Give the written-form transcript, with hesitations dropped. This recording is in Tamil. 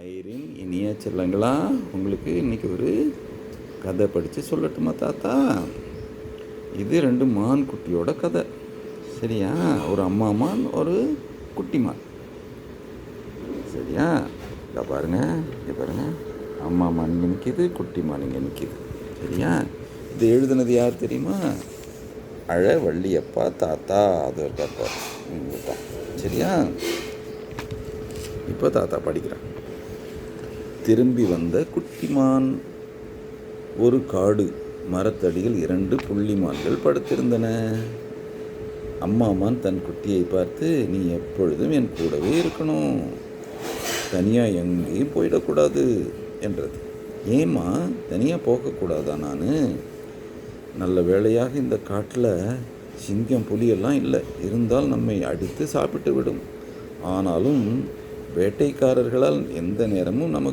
ஐரின் இனிய செல்லங்களா, உங்களுக்கு இன்றைக்கி ஒரு கதை படித்து சொல்லட்டுமா தாத்தா? இது 2 மான் குட்டியோட கதை. சரியா? ஒரு அம்மா மான், ஒரு குட்டி மான். சரியா? இங்கே பாருங்கள், இங்கே பாருங்கள். அம்மா மான் இங்கே நிற்கிது, குட்டி மான் இங்கே நிற்கிது. சரியா? இது எழுதுனது யார் தெரியுமா? வள்ளியப்பா தாத்தா. அது இருக்காப்பா தான். சரியா? இப்போ தாத்தா படிக்கிறேன். திரும்பி வந்த குட்டிமான். ஒரு காடு. மரத்தடியில் 2 புள்ளிமான்கள் படுத்திருந்தன. அம்மா மான் தன் குட்டியை பார்த்து, நீ எப்பொழுதும் என் கூடவே இருக்கணும், தனியாக எங்கேயும் போயிடக்கூடாது என்றது. ஏம்மா தனியாக போகக்கூடாதா? நான் நல்ல வேளையாக இந்த காட்டில் சிங்கம் புலியெல்லாம் இல்லை, இருந்தால் நம்மை அடித்து சாப்பிட்டு விடும். ஆனாலும் வேட்டைக்காரர்களால் எந்த நேரமும் நமக்கு